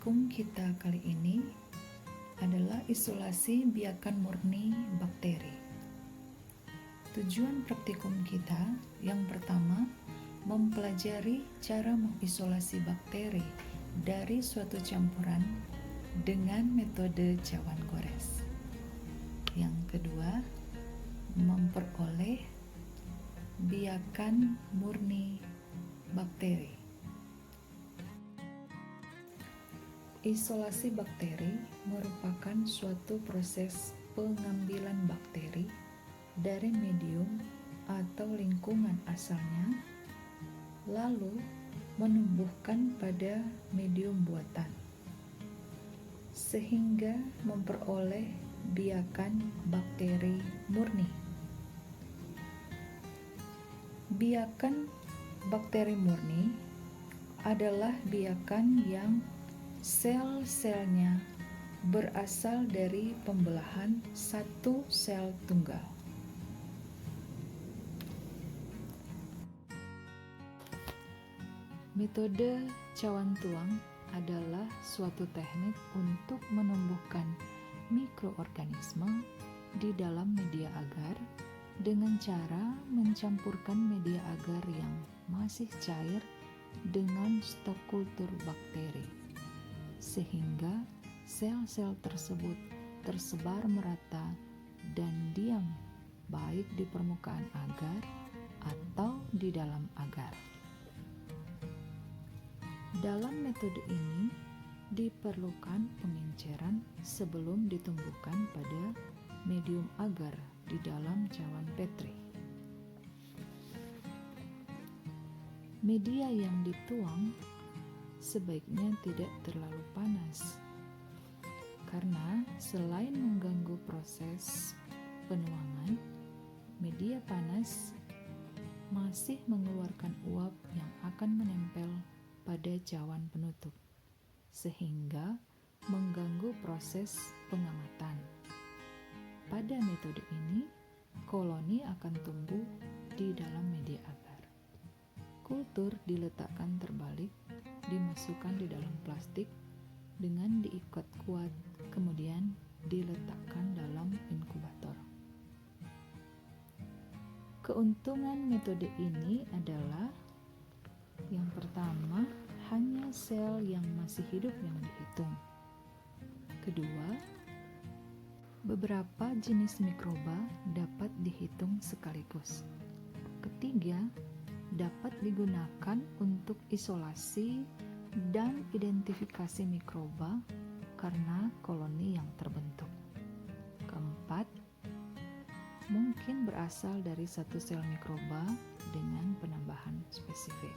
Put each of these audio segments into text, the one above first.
praktikum kita kali ini adalah isolasi biakan murni bakteri. Tujuan praktikum kita yang pertama, mempelajari cara mengisolasi bakteri dari suatu campuran dengan metode cawan gores. Yang kedua, memperoleh biakan murni bakteri. Isolasi bakteri merupakan suatu proses pengambilan bakteri dari medium atau lingkungan asalnya, lalu menumbuhkan pada medium buatan, sehingga memperoleh biakan bakteri murni. Biakan bakteri murni adalah biakan yang sel-selnya berasal dari pembelahan satu sel tunggal. Metode cawan tuang adalah suatu teknik untuk menumbuhkan mikroorganisme di dalam media agar dengan cara mencampurkan media agar yang masih cair dengan stok kultur bakteri, sehingga sel-sel tersebut tersebar merata dan diam baik di permukaan agar atau di dalam agar. Dalam metode ini diperlukan pengenceran sebelum ditumbuhkan pada medium agar di dalam cawan Petri. Media yang dituang sebaiknya tidak terlalu panas, karena selain mengganggu proses penuangan, media panas masih mengeluarkan uap yang akan menempel pada cawan penutup, sehingga mengganggu proses pengamatan. Pada metode ini, koloni akan tumbuh di dalam media agar. Kultur diletakkan terbalik, dimasukkan di dalam plastik dengan diikat kuat, kemudian diletakkan dalam inkubator. Keuntungan metode ini adalah yang pertama, hanya sel yang masih hidup yang dihitung. Kedua, beberapa jenis mikroba dapat dihitung sekaligus. Ketiga, dapat digunakan untuk isolasi dan identifikasi mikroba karena koloni yang terbentuk. Keempat, mungkin berasal dari satu sel mikroba dengan penambahan spesifik.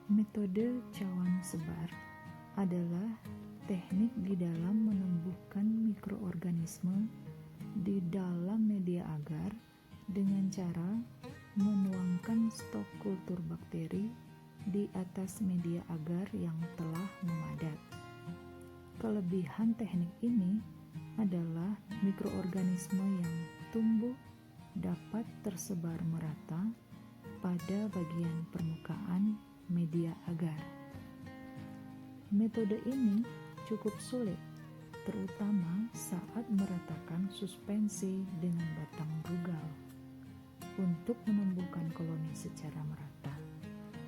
Metode cawan sebar adalah teknik di dalam menumbuhkan mikroorganisme di dalam media agar dengan cara menuangkan stok kultur bakteri di atas media agar yang telah memadat. Kelebihan teknik ini adalah mikroorganisme yang tumbuh dapat tersebar merata pada bagian permukaan media agar. Metode ini cukup sulit, terutama saat meratakan suspensi dengan batang rugal. Untuk menumbuhkan koloni secara merata,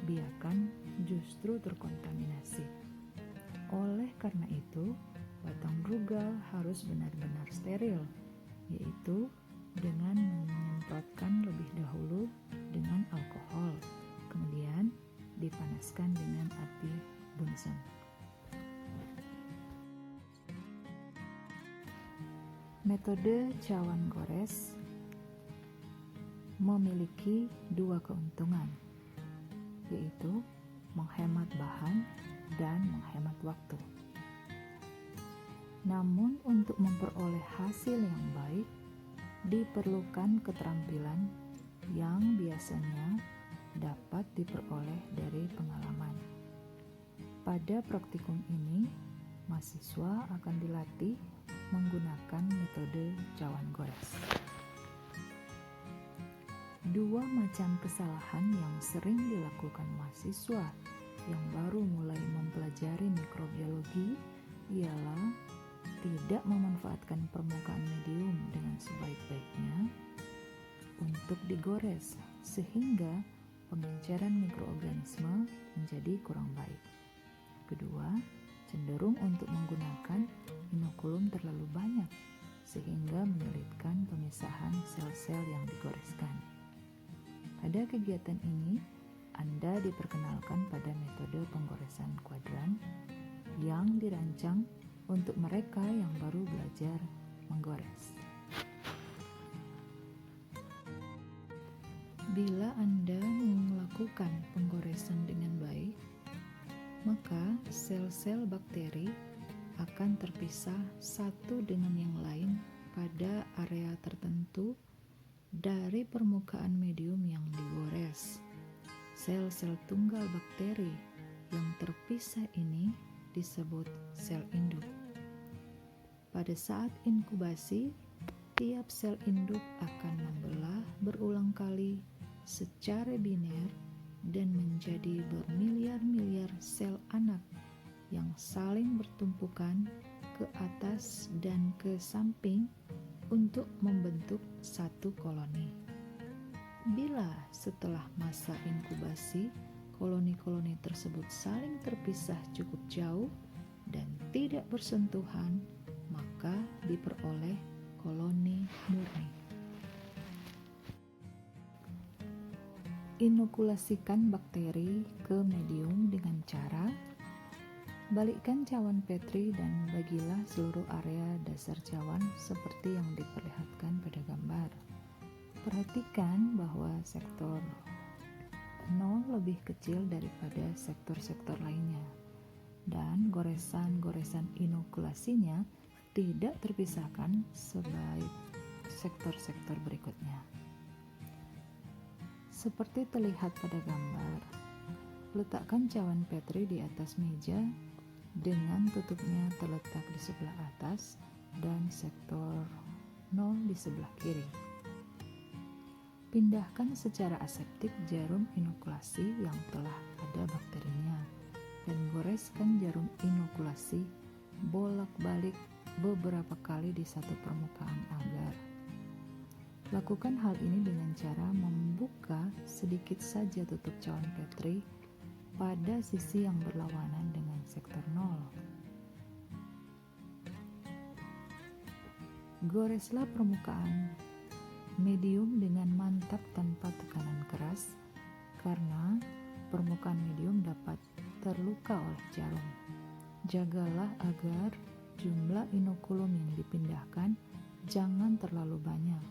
biakan justru terkontaminasi. Oleh karena itu, batang rugal harus benar-benar steril, yaitu dengan menyemprotkan lebih dahulu dengan alkohol, kemudian dipanaskan dengan api Bunsen. Metode cawan gores memiliki dua keuntungan, yaitu menghemat bahan dan menghemat waktu. Namun untuk memperoleh hasil yang baik, diperlukan keterampilan yang biasanya dapat diperoleh dari pengalaman. Pada praktikum ini, mahasiswa akan dilatih menggunakan metode cawan gores. Dua macam kesalahan yang sering dilakukan mahasiswa yang baru mulai mempelajari mikrobiologi ialah tidak memanfaatkan permukaan medium dengan sebaik-baiknya untuk digores, sehingga pengenceran mikroorganisme menjadi kurang baik. Kedua, cenderung untuk menggunakan inokulum terlalu banyak, sehingga menyulitkan pemisahan sel-sel yang digoreskan. Pada kegiatan ini, Anda diperkenalkan pada metode penggoresan kuadran yang dirancang untuk mereka yang baru belajar menggores. Bila Anda melakukan penggoresan dengan baik, maka sel-sel bakteri akan terpisah satu dengan yang lain pada area tertentu dari permukaan medium yang digores. Sel-sel tunggal bakteri yang terpisah ini disebut sel induk. Pada saat inkubasi, tiap sel induk akan membelah berulang kali secara biner dan menjadi bermiliar-miliar sel anak yang saling bertumpukan ke atas dan ke samping untuk membentuk satu koloni. Bila setelah masa inkubasi, koloni-koloni tersebut saling terpisah cukup jauh dan tidak bersentuhan, maka diperoleh koloni murni. Inokulasikan bakteri ke medium dengan cara balikkan cawan Petri dan bagilah seluruh area dasar cawan seperti yang diperlihatkan pada gambar. Perhatikan bahwa sektor 0 lebih kecil daripada sektor-sektor lainnya, dan goresan-goresan inokulasinya tidak terpisahkan sebaik sektor-sektor berikutnya. Seperti terlihat pada gambar, letakkan cawan Petri di atas meja dengan tutupnya terletak di sebelah atas dan sektor 0 di sebelah kiri. Pindahkan secara aseptik jarum inokulasi yang telah ada bakterinya dan goreskan jarum inokulasi bolak-balik beberapa kali di satu permukaan agar. Lakukan hal ini dengan cara membuka sedikit saja tutup cawan Petri pada sisi yang berlawanan dengan sektor 0. Goreslah permukaan medium dengan mantap tanpa tekanan keras, karena permukaan medium dapat terluka oleh jarum. Jagalah agar jumlah inokulum yang dipindahkan jangan terlalu banyak.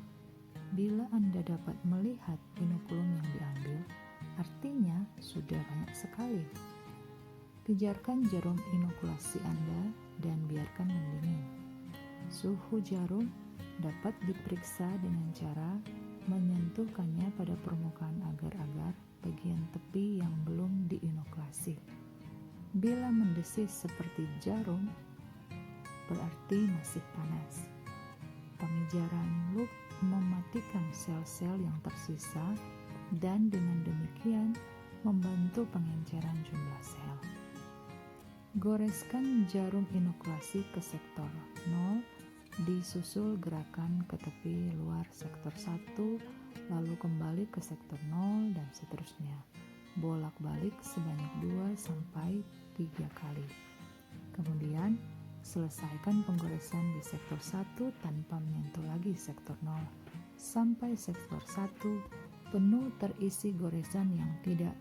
Bila Anda dapat melihat inokulum yang diambil, artinya sudah banyak sekali. Kejarkan jarum inokulasi Anda dan biarkan mendingin. Suhu jarum dapat diperiksa dengan cara menyentuhkannya pada permukaan agar-agar bagian tepi yang belum diinokulasi. Bila mendesis seperti jarum, berarti masih panas. Pemijaran loop mematikan sel-sel yang tersisa dan dengan demikian membantu pengenceran jumlah sel. Goreskan jarum inokulasi ke sektor 0, disusul gerakan ke tepi luar sektor 1, lalu kembali ke sektor 0 dan seterusnya. Bolak-balik sebanyak 2-3 kali. Kemudian, selesaikan penggoresan di sektor 1 tanpa menyentuh lagi sektor 0 sampai sektor 1 penuh terisi goresan yang tidak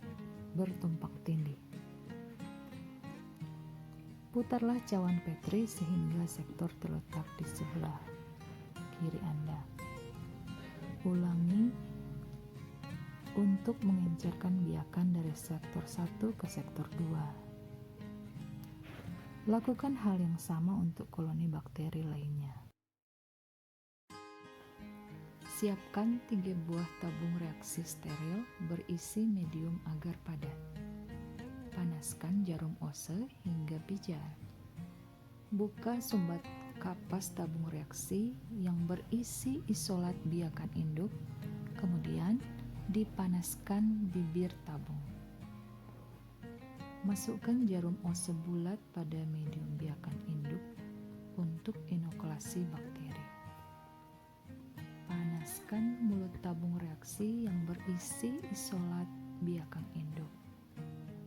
bertumpang tindih. Putarlah cawan Petri sehingga sektor terletak di sebelah kiri Anda. Ulangi untuk mengencerkan biakan dari sektor 1 ke sektor 2. Lakukan hal yang sama untuk koloni bakteri lainnya. Siapkan 3 buah tabung reaksi steril berisi medium agar padat. Panaskan jarum ose hingga pijar. Buka sumbat kapas tabung reaksi yang berisi isolat biakan induk, kemudian dipanaskan bibir tabung. Masukkan jarum ose bulat pada medium biakan induk untuk inokulasi bakteri. Panaskan mulut tabung reaksi yang berisi isolat biakan induk.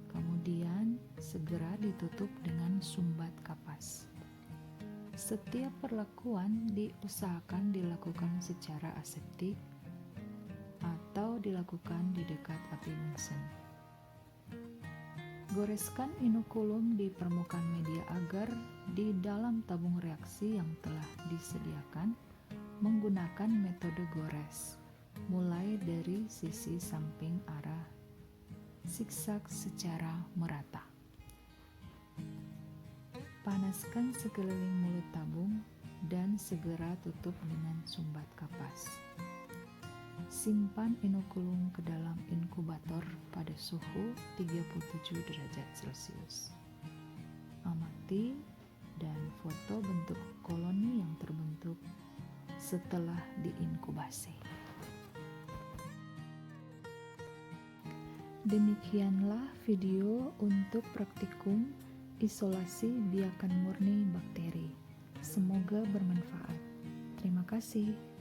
Kemudian segera ditutup dengan sumbat kapas. Setiap perlakuan diusahakan dilakukan secara aseptik atau dilakukan di dekat api Bunsen. Goreskan inokulum di permukaan media agar di dalam tabung reaksi yang telah disediakan menggunakan metode gores, mulai dari sisi samping arah zigzag secara merata. Panaskan sekeliling mulut tabung dan segera tutup dengan sumbat kapas. Simpan inokulum ke dalam inkubator pada suhu 37 derajat Celcius. Amati dan foto bentuk koloni yang terbentuk setelah diinkubasi. Demikianlah video untuk praktikum isolasi biakan murni bakteri. Semoga bermanfaat. Terima kasih.